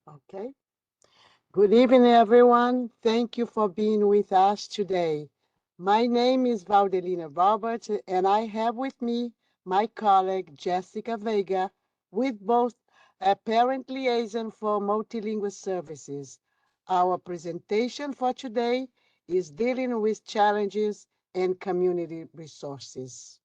Okay. Good evening, everyone. Thank you for being with us today. My name is Valdelina Roberts, and I have with me my colleague Jessica Vega, with both a parent liaison for multilingual services. Our presentation for today is dealing with challenges and community resources.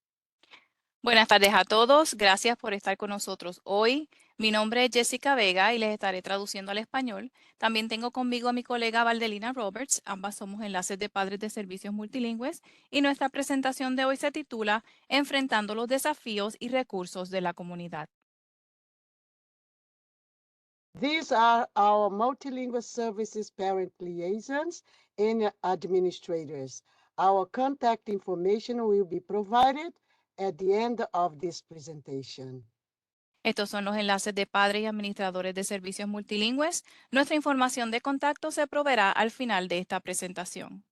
Buenas tardes a todos. Gracias por estar con nosotros hoy. Mi nombre es Jessica Vega y les estaré traduciendo al español. También tengo conmigo a mi colega Valdelina Roberts. Ambas somos enlaces de padres de servicios multilingües y nuestra presentación de hoy se titula Enfrentando los desafíos y recursos de la comunidad. These are our multilingual services parent liaisons and administrators. Our contact information will be provided at the end of this presentation. Estos son los enlaces de padres y administradores de servicios multilingües. Nuestra información de contacto se proveerá al final de esta presentación.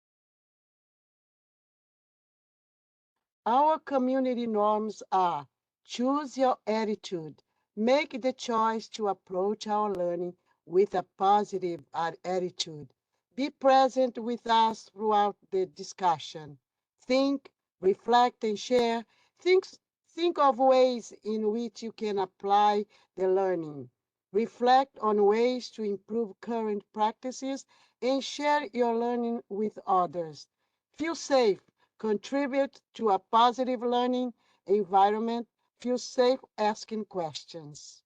Our community norms are: choose your attitude. Make the choice to approach our learning with a positive attitude. Be present with us throughout the discussion. Think, reflect, and share. Think of ways in which you can apply the learning. Reflect on ways to improve current practices and share your learning with others. Feel safe. Contribute to a positive learning environment. Feel safe asking questions.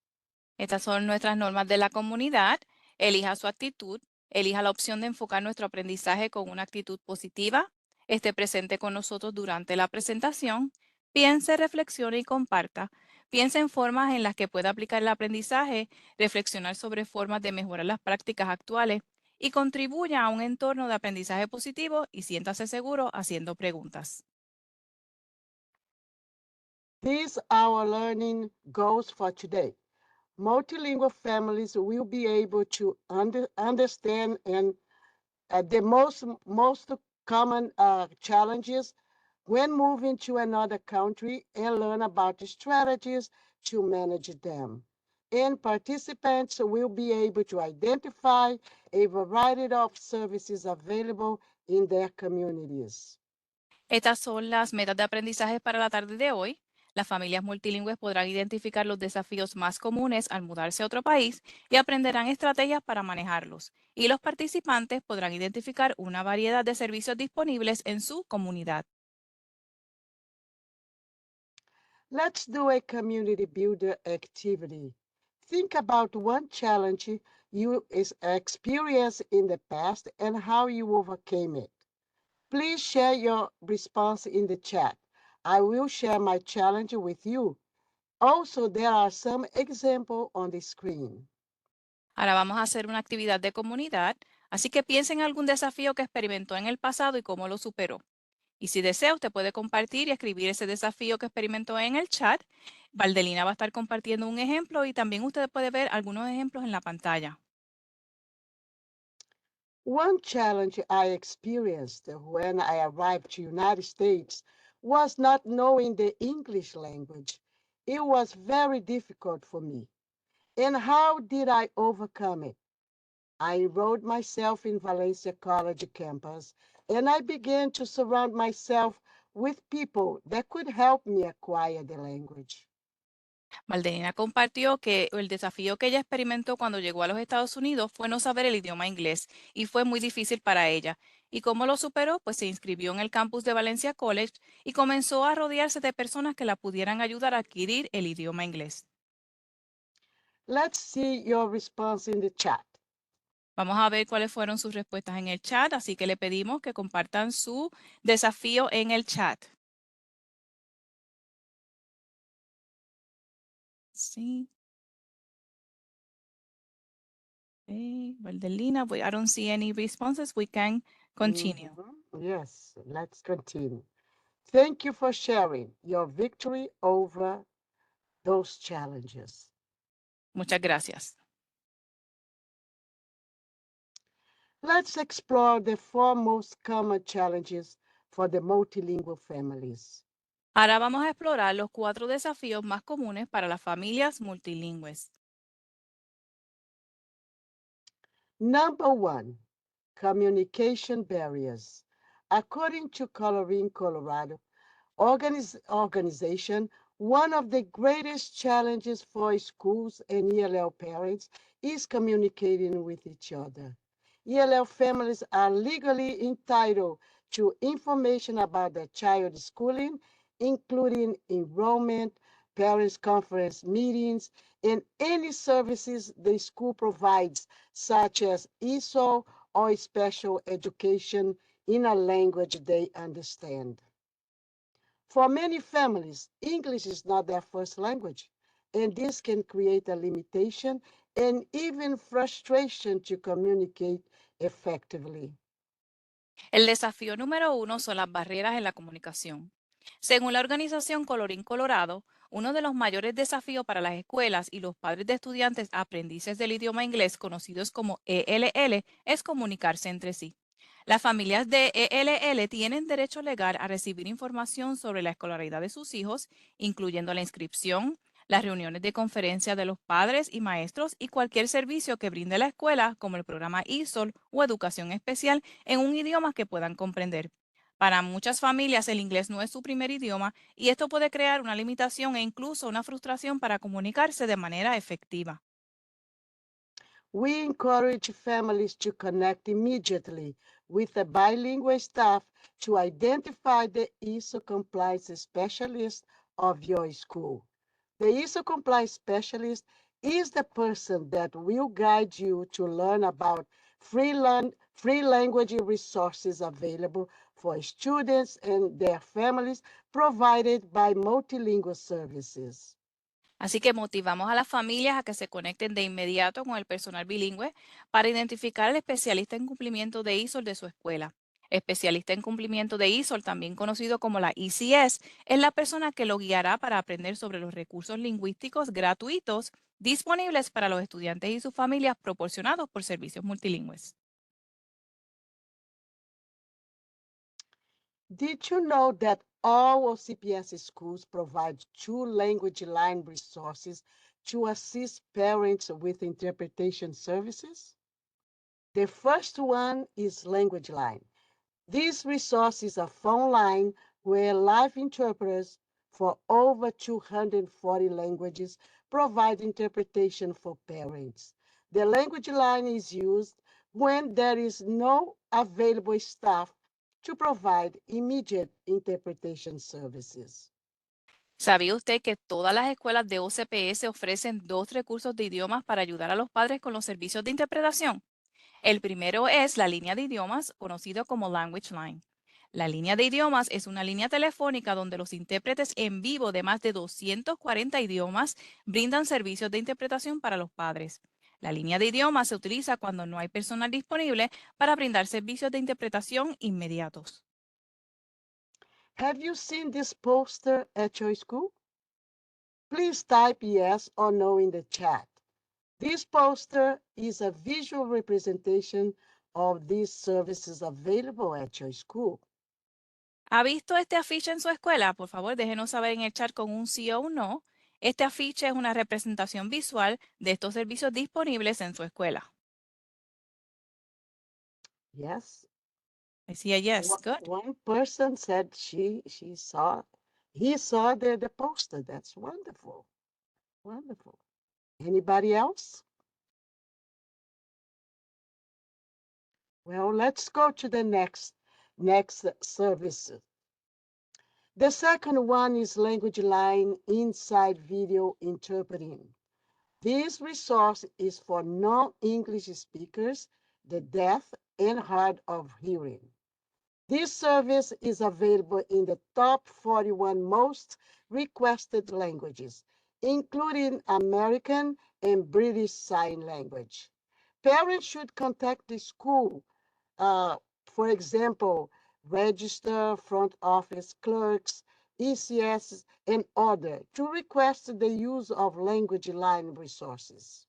Estas son nuestras normas de la comunidad. Elija su actitud. Elija la opción de enfocar nuestro aprendizaje con una actitud positiva. Esté presente con nosotros durante la presentación. Piense, reflexione y comparta. Piense en formas en las que pueda aplicar el aprendizaje, reflexionar sobre formas de mejorar las prácticas actuales y contribuya a un entorno de aprendizaje positivo y siéntase seguro haciendo preguntas. These are our learning goals for today. Multilingual families will be able to understand and the most common challenges when moving to another country and learn about the strategies to manage them. And participants will be able to identify a variety of services available in their communities. Estas son las metas de aprendizaje para la tarde de hoy. Las familias multilingües podrán identificar los desafíos más comunes al mudarse a otro país y aprenderán estrategias para manejarlos. Y los participantes podrán identificar una variedad de servicios disponibles en su comunidad. Let's do a community builder activity. Think about one challenge you experienced in the past and how you overcame it. Please share your response in the chat. I will share my challenge with you. Also, there are some examples on the screen. Ahora vamos a hacer una actividad de comunidad, así que piense en algún desafío que experimentó en el pasado y cómo lo superó. Y si desea, usted puede compartir y escribir ese desafío que experimentó en el chat. Valdelina va a estar compartiendo un ejemplo y también usted puede ver algunos ejemplos en la pantalla. One challenge I experienced when I arrived to United States was not knowing the English language. It was very difficult for me. And how did I overcome it? I enrolled myself in Valencia College campus, and I began to surround myself with people that could help me acquire the language. Valdelina compartió que el desafío que ella experimentó cuando llegó a los Estados Unidos fue no saber el idioma inglés y fue muy difícil para ella. ¿Y cómo lo superó? Pues se inscribió en el campus de Valencia College y comenzó a rodearse de personas que la pudieran ayudar a adquirir el idioma inglés. Let's see your response in the chat. Vamos a ver cuáles fueron sus respuestas en el chat, así que le pedimos que compartan su desafío en el chat. Sí. Okay, Valdelina, I don't see any responses. We can continue. Yes, let's continue. Thank you for sharing your victory over those challenges. Muchas gracias. Let's explore the four most common challenges for the multilingual families. Ahora vamos a explorar los 4 desafíos más comunes para las familias multilingües. Number 1, communication barriers. According to Coloring Colorado organization, one of the greatest challenges for schools and ELL parents is communicating with each other. ELL families are legally entitled to information about their child's schooling, including enrollment, parents' conference meetings, and any services the school provides, such as ESOL or special education in a language they understand. For many families, English is not their first language, and this can create a limitation and even frustration to communicate effectively. El desafío número 1 son las barreras en la comunicación. Según la organización Colorín Colorado, uno de los mayores desafíos para las escuelas y los padres de estudiantes aprendices del idioma inglés, conocidos como ELL, es comunicarse entre sí. Las familias de ELL tienen derecho legal a recibir información sobre la escolaridad de sus hijos, incluyendo la inscripción, las reuniones de conferencia de los padres y maestros y cualquier servicio que brinde la escuela, como el programa ESOL o educación especial, en un idioma que puedan comprender. Para muchas familias el inglés no es su primer idioma y esto puede crear una limitación e incluso una frustración para comunicarse de manera efectiva. We encourage families to connect immediately with the bilingual staff to identify the ESO compliance specialist of your school. The ESO compliance specialist is the person that will guide you to learn about free language resources available for students and their families provided by multilingual services. Así que motivamos a las familias a que se conecten de inmediato con el personal bilingüe para identificar al especialista en cumplimiento de ISOL de su escuela. Especialista en cumplimiento de ISOL, también conocido como la ECS, es la persona que lo guiará para aprender sobre los recursos lingüísticos gratuitos disponibles para los estudiantes y sus familias proporcionados por servicios multilingües. Did you know that all OCPS schools provide two language line resources to assist parents with interpretation services? The first one is Language Line. This resource is a phone line where live interpreters for over 240 languages provide interpretation for parents. The language line is used when there is no available staff to provide immediate interpretation services. ¿Sabía usted que todas las escuelas de OCPS ofrecen dos recursos de idiomas para ayudar a los padres con los servicios de interpretación? El primero es la línea de idiomas, conocido como Language Line. La línea de idiomas es una línea telefónica donde los intérpretes en vivo de más de 240 idiomas brindan servicios de interpretación para los padres. La línea de idiomas se utiliza cuando no hay personal disponible para brindar servicios de interpretación inmediatos. Have you seen this poster at your school? Please type yes or no in the chat. This poster is a visual representation of these services available at your school. ¿Ha visto este afiche en su escuela? Por favor, déjenos saber en el chat con un sí o un no. Este afiche es una representación visual de estos servicios disponibles en su escuela. Yes. I see a yes. Good. One person said he saw the poster. That's wonderful. Wonderful. Anybody else? Well, let's go to the next service. The second one is Language Line Inside Video Interpreting. This resource is for non-English speakers, the deaf and hard of hearing. This service is available in the top 41 most requested languages, including American and British Sign Language. Parents should contact the school, for example, register, front office clerks, ECS, and other to request the use of language line resources.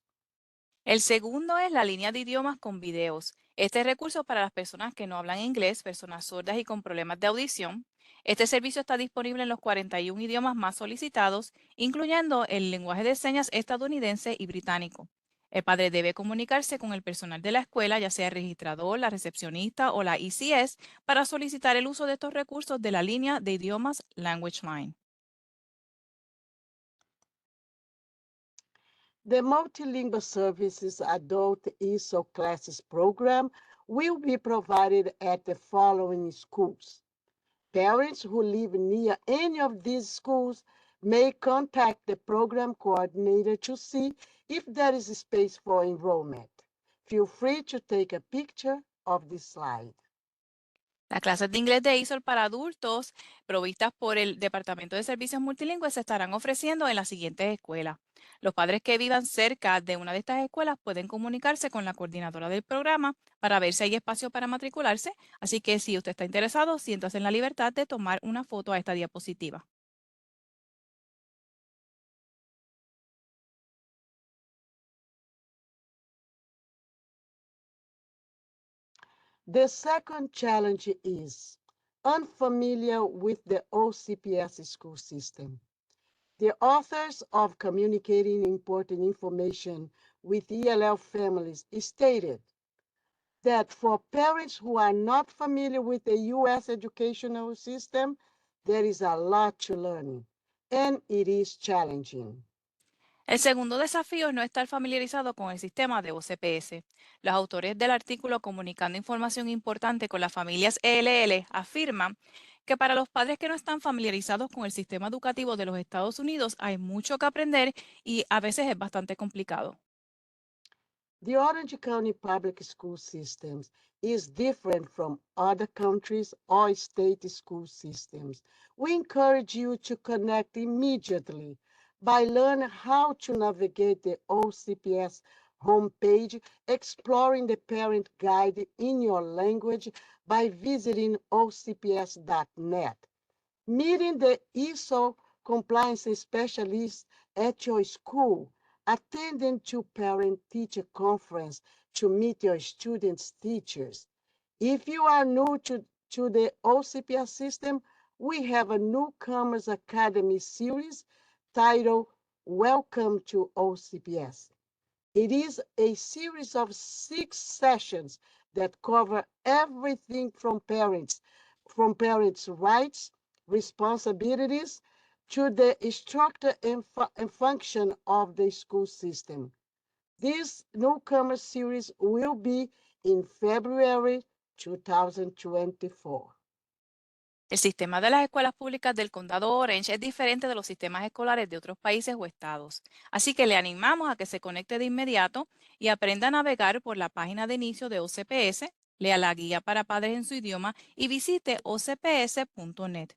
El segundo es la línea de idiomas con videos. Este recurso es para las personas que no hablan inglés, personas sordas y con problemas de audición. Este servicio está disponible en los 41 idiomas más solicitados, incluyendo el lenguaje de señas estadounidense y británico. El padre debe comunicarse con el personal de la escuela, ya sea el registrador, la recepcionista o la ECS, para solicitar el uso de estos recursos de la línea de idiomas Language Line. The Multilingual Services Adult ESOL Classes program will be provided at the following schools. Parents who live near any of these schools may contact the program coordinator to see if there is space for enrollment. Feel free to take a picture of this slide. Las clases de inglés de ISOL para adultos provistas por el Departamento de Servicios Multilingües se estarán ofreciendo en las siguientes escuelas. Los padres que vivan cerca de una de estas escuelas pueden comunicarse con la coordinadora del programa para ver si hay espacio para matricularse. Así que si usted está interesado, siéntase en la libertad de tomar una foto a esta diapositiva. The second challenge is unfamiliar with the OCPS school system. The authors of Communicating Important Information with ELL Families stated that for parents who are not familiar with the U.S. educational system, there is a lot to learn, and it is challenging. El segundo desafío es no estar familiarizado con el sistema de OCPS. Los autores del artículo Comunicando información importante con las familias ELL afirman que para los padres que no están familiarizados con el sistema educativo de los Estados Unidos hay mucho que aprender y a veces es bastante complicado. The Orange County public school systems is different from other countries or state school systems. We encourage you to connect immediately by learning how to navigate the OCPS homepage, exploring the parent guide in your language by visiting ocps.net, meeting the ESOL compliance specialist at your school, attending to parent-teacher conference to meet your students' teachers. If you are new to the OCPS system, we have a Newcomers Academy series titled Welcome to OCPS. It is a series of 6 sessions that cover everything from parents' rights, responsibilities, to the structure and function of the school system. This newcomer series will be in February 2024. El sistema de las escuelas públicas del condado Orange es diferente de los sistemas escolares de otros países o estados. Así que le animamos a que se conecte de inmediato y aprenda a navegar por la página de inicio de OCPS, lea la guía para padres en su idioma y visite ocps.net.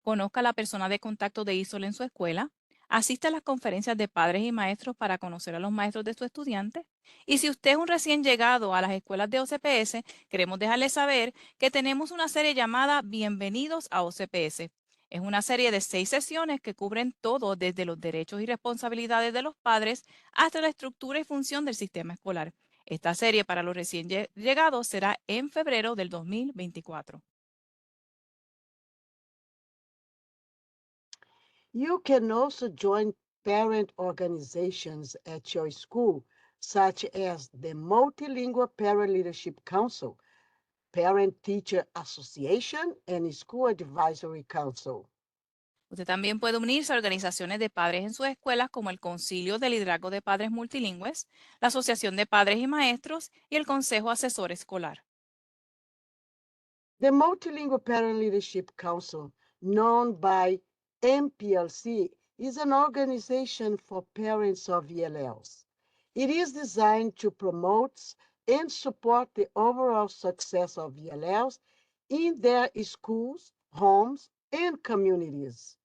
Conozca a la persona de contacto de ISOL en su escuela, asista a las conferencias de padres y maestros para conocer a los maestros de su estudiante. Y si usted es un recién llegado a las escuelas de OCPS, queremos dejarle saber que tenemos una serie llamada Bienvenidos a OCPS. Es una serie de 6 sesiones que cubren todo desde los derechos y responsabilidades de los padres hasta la estructura y función del sistema escolar. Esta serie para los recién llegados será en febrero del 2024. You can also join parent organizations at your school, such as the Multilingual Parent Leadership Council, Parent Teacher Association, and School Advisory Council. Usted también puede unirse a organizaciones de padres en sus escuelas como el Concilio de Liderazgo de Padres Multilingües, la Asociación de Padres y Maestros y el Consejo Asesor Escolar. The Multilingual Parent Leadership Council, known by MPLC, is an organization for parents of ELLs. It is designed to promote and support the overall success of ELLs in their schools, homes, and communities.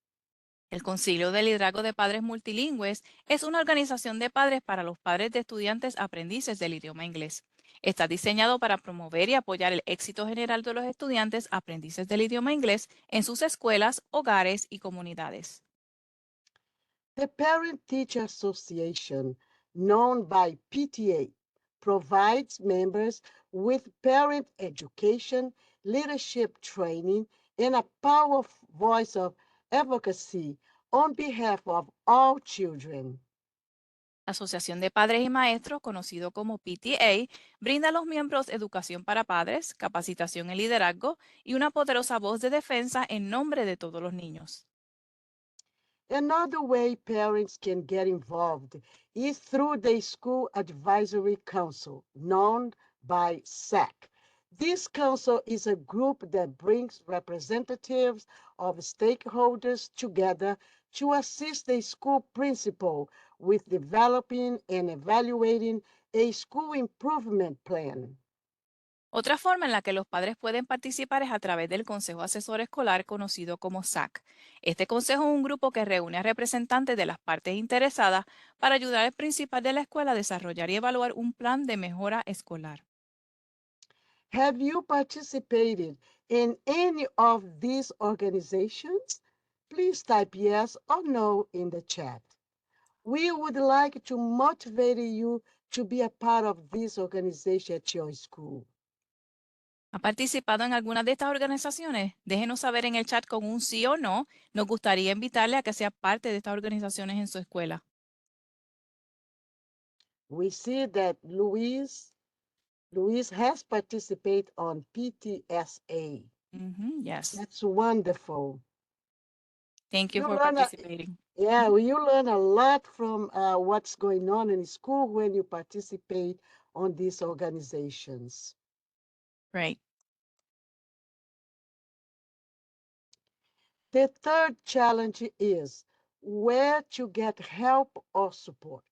El Concilio de Liderazgo de Padres Multilingües es una organización de padres para los padres de estudiantes aprendices del idioma inglés. Está diseñado para promover y apoyar el éxito general de los estudiantes aprendices del idioma inglés en sus escuelas, hogares y comunidades. The Parent Teacher Association, known by PTA, provides members with parent education, leadership training, and a powerful voice of advocacy on behalf of all children. La Asociación de Padres y Maestros, conocido como PTA, brinda a los miembros educación para padres, capacitación en liderazgo y una poderosa voz de defensa en nombre de todos los niños. Another way parents can get involved is through the School Advisory Council, known by SAC. This council is a group that brings representatives of stakeholders together to assist the school principal with developing and evaluating a school improvement plan. Otra forma en la que los padres pueden participar es a través del Consejo Asesor Escolar conocido como SAC. Este consejo es un grupo que reúne a representantes de las partes interesadas para ayudar al principal de la escuela a desarrollar y evaluar un plan de mejora escolar. Have you participated in any of these organizations? Please type yes or no in the chat. We would like to motivate you to be a part of this organization at your school. ¿Ha participado en alguna de estas organizaciones? Déjenos saber en el chat con un sí o no. Nos gustaría invitarle a que sea parte de estas organizaciones en su escuela. We see that Luis has participated on PTSA. Yes. That's wonderful. Thank you You for learn participating. Yeah, well, you learn a lot from what's going on in school when you participate on these organizations. Right. The third challenge is where to get help or support.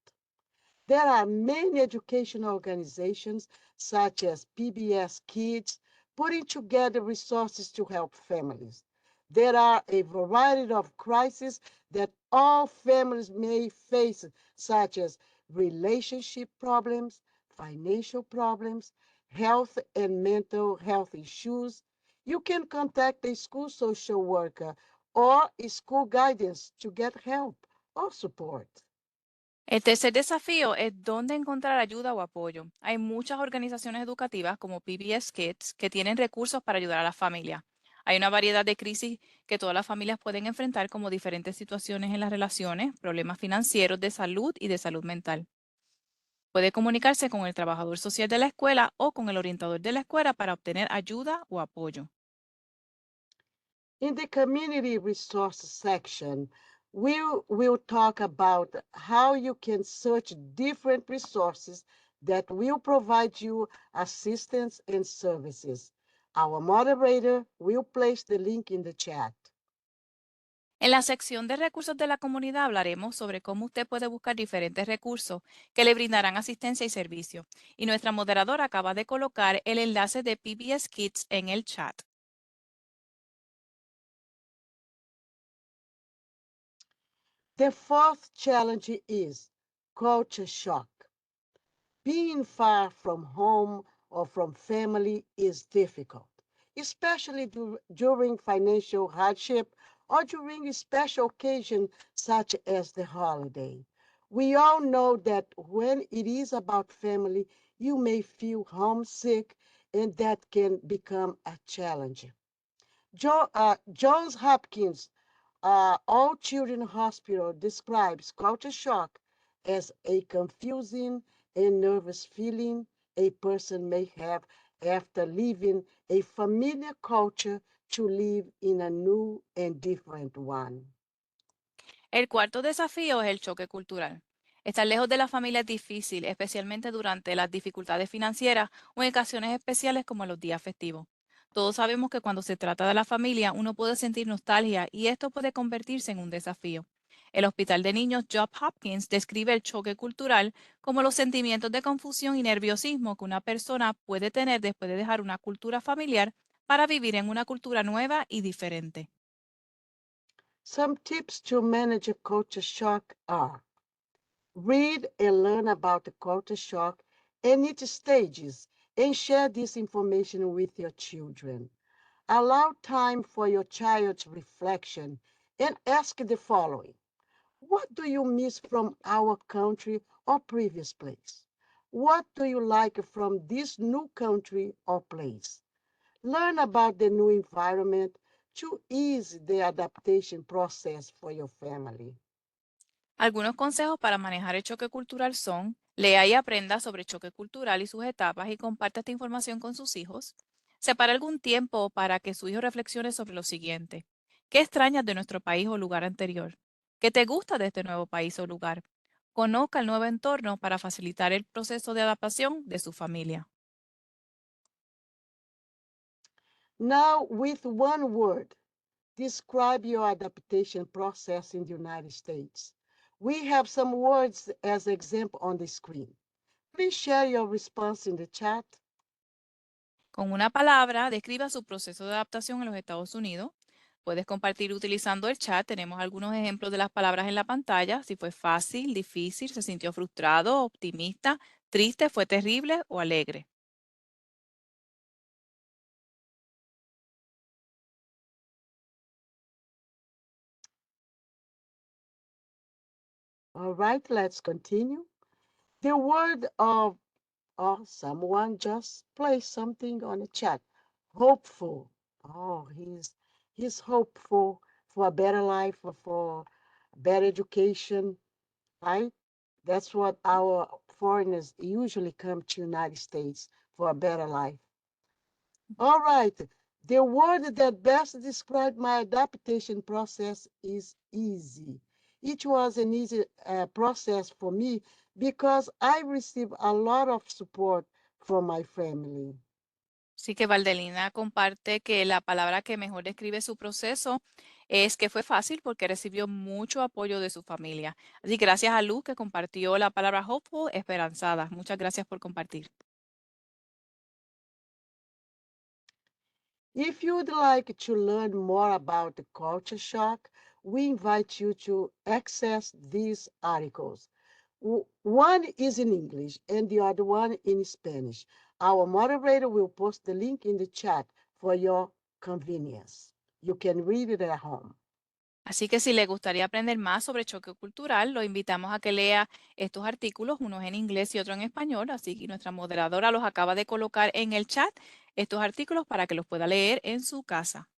There are many educational organizations, such as PBS Kids, putting together resources to help families. There are a variety of crises that all families may face, such as relationship problems, financial problems, health and mental health issues. You can contact a school social worker or a school guidance to get help or support. El tercer desafío es dónde encontrar ayuda o apoyo. Hay muchas organizaciones educativas como PBS Kids que tienen recursos para ayudar a la familia. Hay una variedad de crisis que todas las familias pueden enfrentar como diferentes situaciones en las relaciones, problemas financieros, de salud y de salud mental. Puede comunicarse con el trabajador social de la escuela o con el orientador de la escuela para obtener ayuda o apoyo. In the community resource section, we will talk about how you can search different resources that will provide you assistance and services. Our moderator will place the link in the chat. En la sección de recursos de la comunidad hablaremos sobre cómo usted puede buscar diferentes recursos que le brindarán asistencia y servicio. Y nuestra moderadora acaba de colocar el enlace de PBS Kids en el chat. The fourth challenge is culture shock. Being far from home or from family is difficult, especially during financial hardship or during a special occasion such as the holiday. We all know that when it is about family, you may feel homesick, and that can become a challenge. Johns Hopkins All Children Hospital describes culture shock as a confusing and nervous feeling a person may have after leaving a familiar culture to live in a new and different one. El cuarto desafío es el choque cultural. Estar lejos de la familia es difícil, especialmente durante las dificultades financieras o en ocasiones especiales como los días festivos. Todos sabemos que cuando se trata de la familia uno puede sentir nostalgia y esto puede convertirse en un desafío. El Hospital de Niños Johns Hopkins describe el choque cultural como los sentimientos de confusión y nerviosismo que una persona puede tener después de dejar una cultura familiar para vivir en una cultura nueva y diferente. Some tips to manage a culture shock are: read and learn about the culture shock and its stages, and share this information with your children. Allow time for your child's reflection and ask the following: what do you miss from our country or previous place? What do you like from this new country or place? Learn about the new environment to ease the adaptation process for your family. Algunos consejos para manejar el choque cultural son: lea y aprenda sobre choque cultural y sus etapas y comparte esta información con sus hijos. Separa algún tiempo para que su hijo reflexione sobre lo siguiente: ¿qué extrañas de nuestro país o lugar anterior? ¿Qué te gusta de este nuevo país o lugar? Conozca el nuevo entorno para facilitar el proceso de adaptación de su familia. Now, with one word, describe your adaptation process in the United States. We have some words as example on the screen. Please share your response in the chat. Con una palabra, describa su proceso de adaptación en los Estados Unidos. Puedes compartir utilizando el chat. Tenemos algunos ejemplos de las palabras en la pantalla. Si fue fácil, difícil, se sintió frustrado, optimista, triste, fue terrible o alegre. All right, let's continue. The word of someone just placed something on the chat. Hopeful. Oh, he's hopeful for a better life, for better education, right? That's what our foreigners usually come to United States for a better life. All right. The word that best described my adaptation process is easy. It was an easy process for me because I received a lot of support from my family. Así que Valdelina comparte que la palabra que mejor describe su proceso es que fue fácil porque recibió mucho apoyo de su familia. Así que gracias a Luz que compartió la palabra hopeful, esperanzada. Muchas gracias por compartir. If you'd like to learn more about the culture shock, we invite you to access these articles. One is in English and the other one in Spanish. Our moderator will post the link in the chat for your convenience. You can read it at home. Así que si le gustaría aprender más sobre choque cultural, lo invitamos a que lea estos artículos, unos en inglés y otro en español. Así que nuestra moderadora los acaba de colocar en el chat, estos artículos, para que los pueda leer en su casa.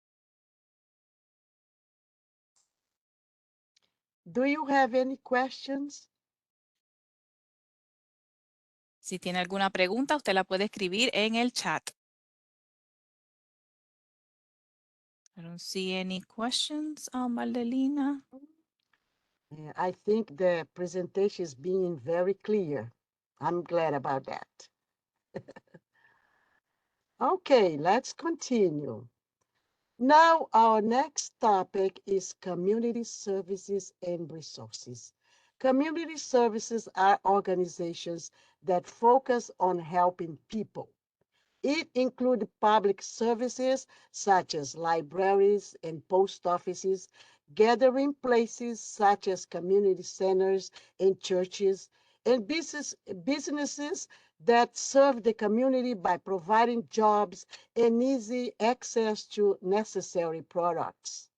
Do you have any questions? Si tiene alguna pregunta, usted la puede escribir en el chat. I don't see any questions, Valdelina. I think the presentation is being very clear. I'm glad about that. Okay, let's continue. Now, our next topic is community services and resources. Community services are organizations that focus on helping people. It includes public services such as libraries and post offices, gathering places such as community centers and churches, and businesses that serve the community by providing jobs and easy access to necessary products.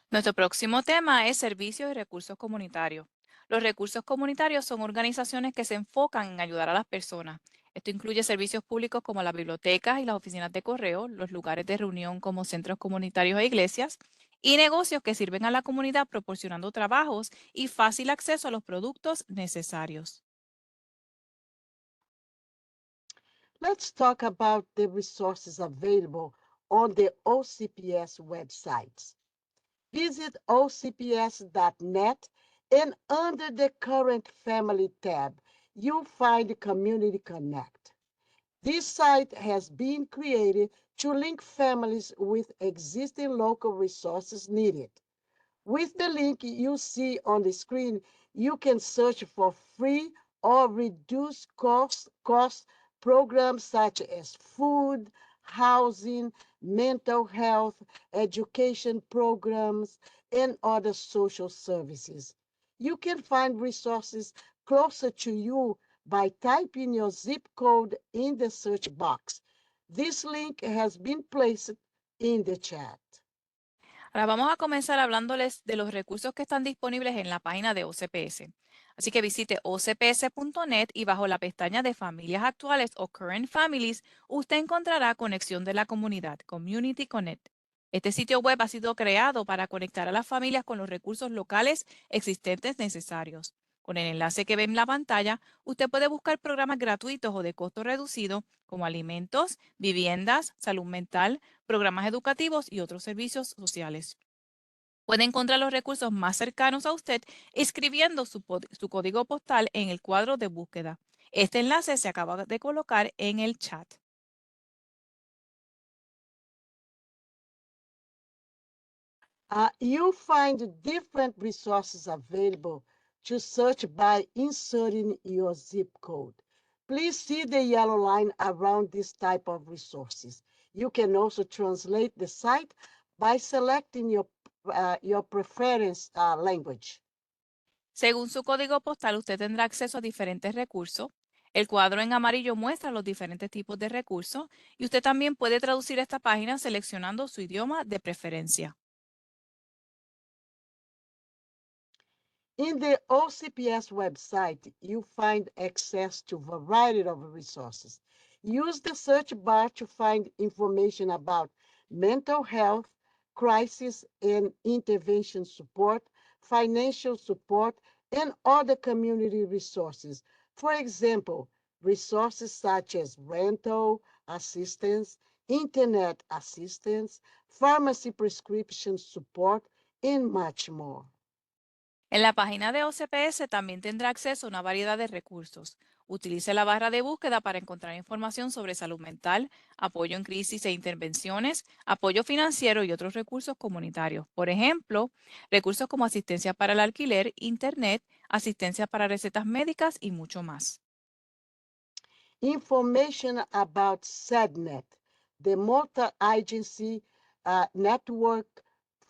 Nuestro próximo tema es servicios y recursos comunitarios. Los recursos comunitarios son organizaciones que se enfocan en ayudar a las personas. Esto incluye servicios públicos como las bibliotecas y las oficinas de correo, los lugares de reunión como centros comunitarios e iglesias, y negocios que sirven a la comunidad proporcionando trabajos y fácil acceso a los productos necesarios. Let's talk about the resources available on the OCPS websites. Visit ocps.net and under the Current Family tab, you'll find Community Connect. This site has been created to link families with existing local resources needed. With the link you see on the screen, you can search for free or reduced cost programs such as food, housing, mental health, education programs, and other social services. You can find resources closer to you by typing your zip code in the search box. This link has been placed in the chat. Ahora vamos a comenzar hablándoles de los recursos que están disponibles en la página de OCPS. Así que visite ocps.net y bajo la pestaña de Familias Actuales o Current Families, usted encontrará Conexión de la Comunidad, Community Connect. Este sitio web ha sido creado para conectar a las familias con los recursos locales existentes necesarios. Con el enlace que ve en la pantalla, usted puede buscar programas gratuitos o de costo reducido como alimentos, viviendas, salud mental, programas educativos y otros servicios sociales. Puede encontrar los recursos más cercanos a usted escribiendo su código postal en el cuadro de búsqueda. Este enlace se acaba de colocar en el chat. You'll find different resources available to search by inserting your zip code. Please see the yellow line around this type of resources. You can also translate the site by selecting your preference language. Según su código postal, usted tendrá acceso a diferentes recursos. El cuadro en amarillo muestra los diferentes tipos de recursos y usted también puede traducir esta página seleccionando su idioma de preferencia. In the OCPS website, you find access to a variety of resources. Use the search bar to find information about mental health, crisis and intervention support, financial support, and other community resources. For example, resources such as rental assistance, internet assistance, pharmacy prescription support, and much more. En la página de OCPS también tendrá acceso a una variedad de recursos. Utilice la barra de búsqueda para encontrar información sobre salud mental, apoyo en crisis e intervenciones, apoyo financiero y otros recursos comunitarios. Por ejemplo, recursos como asistencia para el alquiler, internet, asistencia para recetas médicas y mucho más. Information about SEDNet, the multi-agency network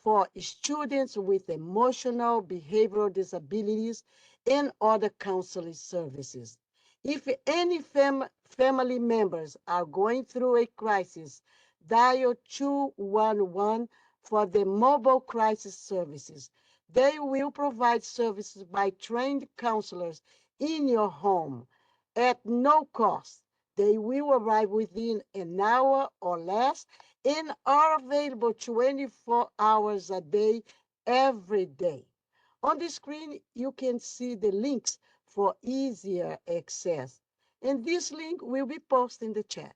for students with emotional behavioral disabilities and other counseling services. If any family members are going through a crisis, dial 211 for the mobile crisis services. They will provide services by trained counselors in your home at no cost. They will arrive within an hour or less and are available 24 hours a day, every day. On the screen, you can see the links for easier access. And this link will be posted in the chat.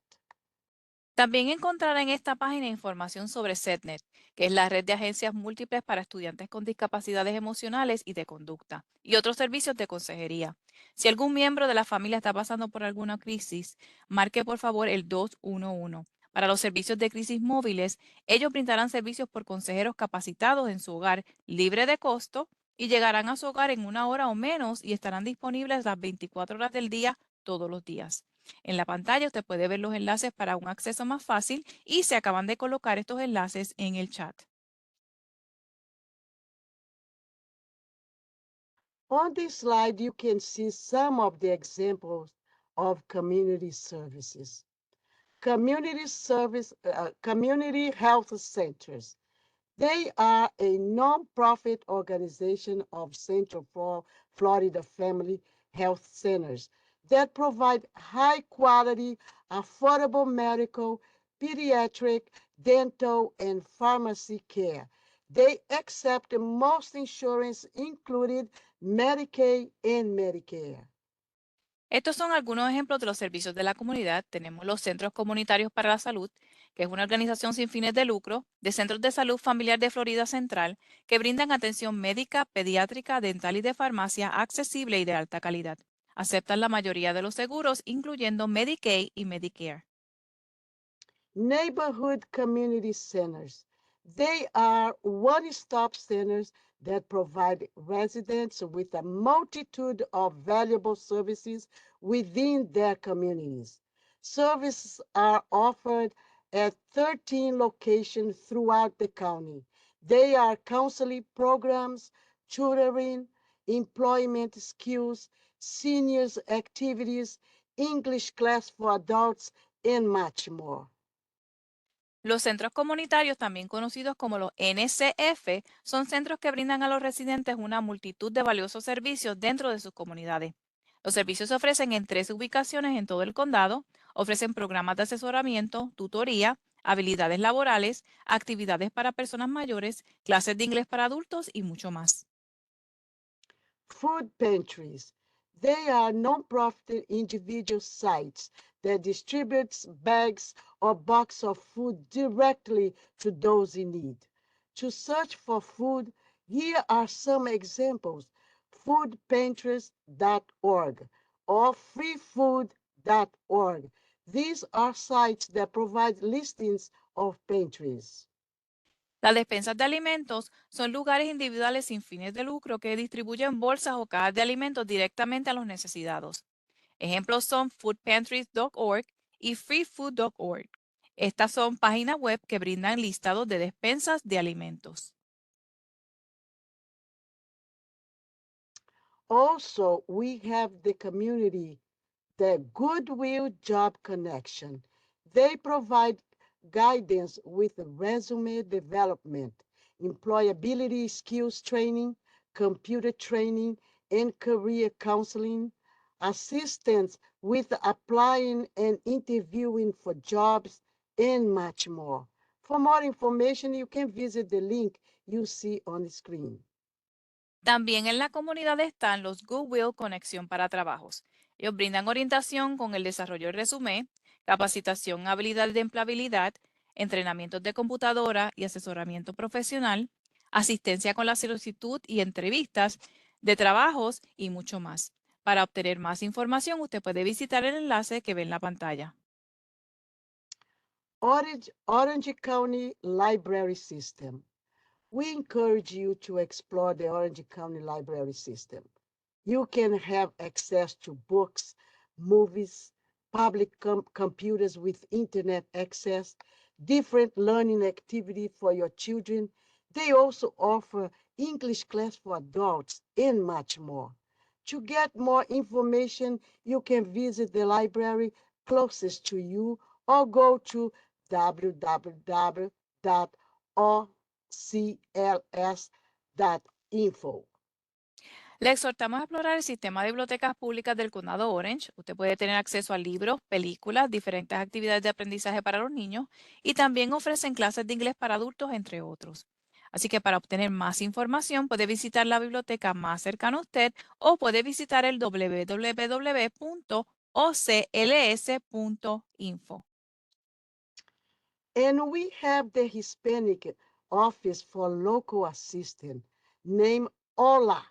También encontrará en esta página información sobre SEDNet, que es la red de agencias múltiples para estudiantes con discapacidades emocionales y de conducta, y otros servicios de consejería. Si algún miembro de la familia está pasando por alguna crisis, marque por favor el 211. Para los servicios de crisis móviles, ellos brindarán servicios por consejeros capacitados en su hogar, libre de costo, y llegarán a su hogar en 1 hora o menos y estarán disponibles las 24 horas del día, todos los días. En la pantalla usted puede ver los enlaces para un acceso más fácil y se acaban de colocar estos enlaces en el chat. On this slide, you can see some of the examples of community services. Community health centers. They are a nonprofit organization of Central Florida Family Health Centers that provide high quality, affordable medical, pediatric, dental, and pharmacy care. They accept most insurance, including Medicaid and Medicare. Estos son algunos ejemplos de los servicios de la comunidad. Tenemos los centros comunitarios para la salud, que es una organización sin fines de lucro de centros de salud familiar de Florida Central que brindan atención médica, pediátrica, dental y de farmacia accesible y de alta calidad. Aceptan la mayoría de los seguros, incluyendo Medicaid y Medicare. Neighborhood community centers. They are one-stop centers that provide residents with a multitude of valuable services within their communities. Services are offered at 13 locations throughout the county. They are counseling programs, tutoring, employment skills, seniors activities, English class for adults, and much more. Los centros comunitarios, también conocidos como los NCF, son centros que brindan a los residentes una multitud de valiosos servicios dentro de sus comunidades. Los servicios se ofrecen en 3 ubicaciones en todo el condado, ofrecen programas de asesoramiento, tutoría, habilidades laborales, actividades para personas mayores, clases de inglés para adultos y mucho más. Food pantries. They are non-profit individual sites that distributes bags or boxes of food directly to those in need. To search for food, here are some examples: foodpantries.org or freefood.org. These are sites that provide listings of pantries. Las despensas de alimentos son lugares individuales sin fines de lucro que distribuyen bolsas o cajas de alimentos directamente a los necesitados. Ejemplos son foodpantries.org y freefood.org. Estas son páginas web que brindan listados de despensas de alimentos. Also, we have the community, the Goodwill Job Connection. They provide guidance with resume development, employability skills training, computer training, and career counseling, assistance with applying and interviewing for jobs, and much more. For more information, you can visit the link you see on the screen. También en la comunidad están los Goodwill Conexión para Trabajos. Ellos brindan orientación con el desarrollo de resumen, capacitación en habilidades de empleabilidad, entrenamientos de computadora y asesoramiento profesional, asistencia con la solicitud y entrevistas de trabajos y mucho más. Para obtener más información, usted puede visitar el enlace que ve en la pantalla. Orange County Library System. We encourage you to explore the Orange County Library System. You can have access to books, movies, public computers with internet access, different learning activities for your children. They also offer English class for adults and much more. To get more information, you can visit the library closest to you or go to www.ocls.info. Le exhortamos a explorar el sistema de bibliotecas públicas del Condado Orange. Usted puede tener acceso a libros, películas, diferentes actividades de aprendizaje para los niños y también ofrecen clases de inglés para adultos, entre otros. Así que para obtener más información puede visitar la biblioteca más cercana a usted o puede visitar el www.ocls.info. And we have the Hispanic Office for Local Assistance named OLA.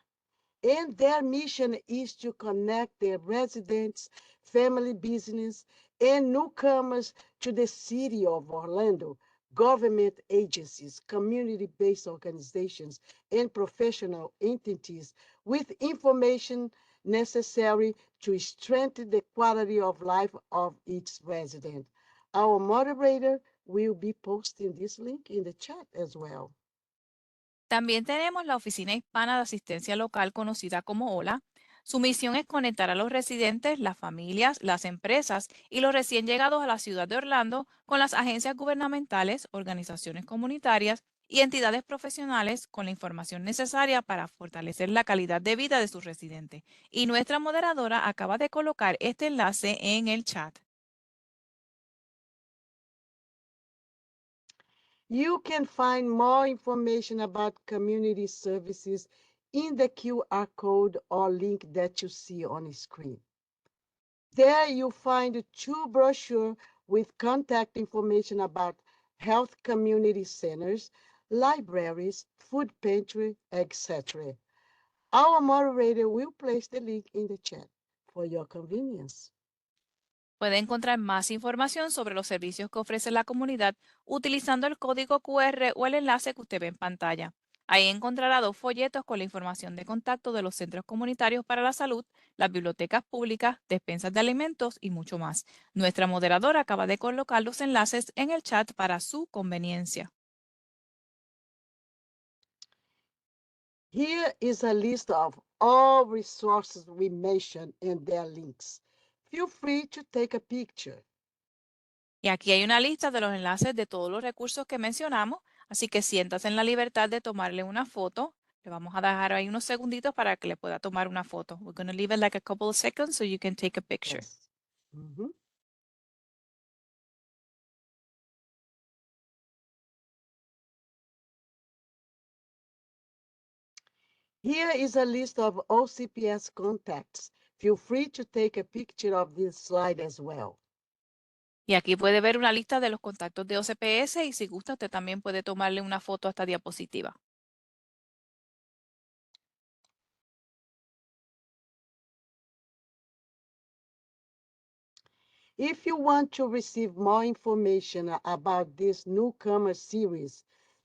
And their mission is to connect the residents, family business, and newcomers to the city of Orlando, government agencies, community-based organizations, and professional entities with information necessary to strengthen the quality of life of each resident. Our moderator will be posting this link in the chat as well. También tenemos la Oficina Hispana de Asistencia Local, conocida como OLA. Su misión es conectar a los residentes, las familias, las empresas y los recién llegados a la ciudad de Orlando con las agencias gubernamentales, organizaciones comunitarias y entidades profesionales con la información necesaria para fortalecer la calidad de vida de sus residentes. Y nuestra moderadora acaba de colocar este enlace en el chat. You can find more information about community services in the QR code or link that you see on the screen. There you'll find 2 brochures with contact information about health community centers, libraries, food pantry, etc. Our moderator will place the link in the chat for your convenience. Puede encontrar más información sobre los servicios que ofrece la comunidad utilizando el código QR o el enlace que usted ve en pantalla. Ahí encontrará 2 folletos con la información de contacto de los centros comunitarios para la salud, las bibliotecas públicas, despensas de alimentos y mucho más. Nuestra moderadora acaba de colocar los enlaces en el chat para su conveniencia. Here is a list of all resources we mentioned and their links. Feel free to take a picture. Y aquí hay una lista de los enlaces de todos los recursos que mencionamos, así que siéntase en la libertad de tomarle una foto. Le vamos a dejar ahí unos segunditos para que le pueda tomar una foto. We're going to leave it like a couple of seconds so you can take a picture. Yes. Mhm. Here is a list of OCPS contacts. Feel free to take a picture of this slide as well. Y aquí puede ver una lista de los contactos de OCPS y si gusta usted también puede tomarle una foto a esta diapositiva. If you want to receive more information about this newcomer series,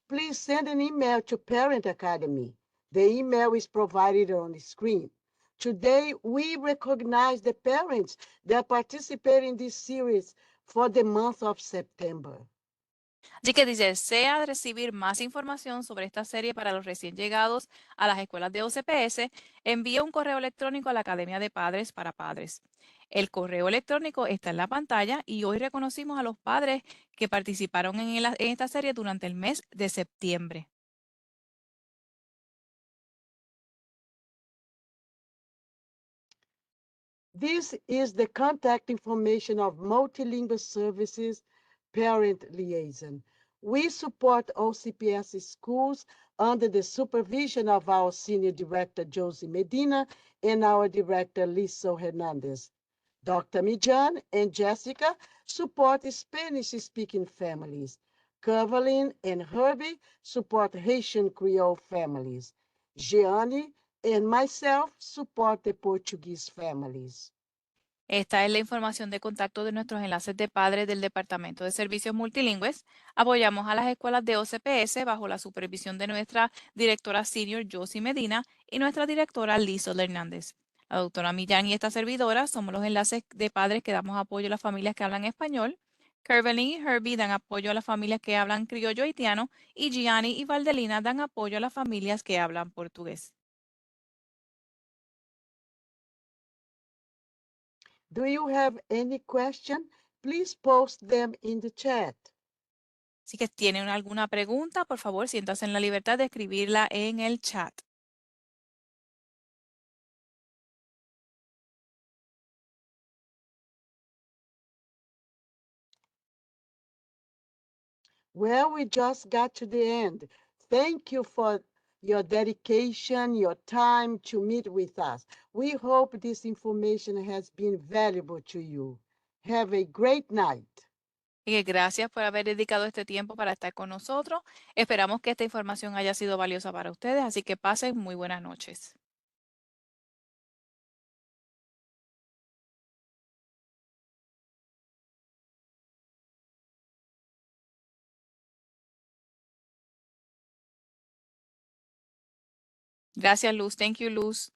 please send an email to Parent Academy. The email is provided on the screen. Today, we recognize the parents that participate in this series for the month of September. Así que si desea recibir más información sobre esta serie para los recién llegados a las escuelas de OCPS, envíe un correo electrónico a la Academia de Padres para Padres. El correo electrónico está en la pantalla y hoy reconocimos a los padres que participaron en esta serie durante el mes de septiembre. This is the contact information of Multilingual Services Parent Liaison. We support OCPS schools under the supervision of our Senior Director, Josie Medina, and our Director, Liso Hernandez. Dr. Mijan and Jessica support Spanish-speaking families. Carvalin and Herbie support Haitian Creole families. Gianni and myself support the Portuguese families. Esta es la información de contacto de nuestros enlaces de padres del Departamento de Servicios Multilingües. Apoyamos a las escuelas de OCPS bajo la supervisión de nuestra directora senior Josie Medina y nuestra directora Liso Hernández. La doctora Millán y esta servidora somos los enlaces de padres que damos apoyo a las familias que hablan español. Kervelin y Herbie dan apoyo a las familias que hablan criollo haitiano y Gianni y Valdelina dan apoyo a las familias que hablan portugués. Do you have any question? Please post them in the chat. Si que tienen alguna pregunta, por favor, siéntase en la libertad de escribirla en el chat. Well, we just got to the end. Thank you for your dedication, your time to meet with us. We hope this information has been valuable to you. Have a great night. Y gracias por haber dedicado este tiempo para estar con nosotros. Esperamos que esta información haya sido valiosa para ustedes, así que pasen muy buenas noches. Gracias, Luz. Thank you, Luz.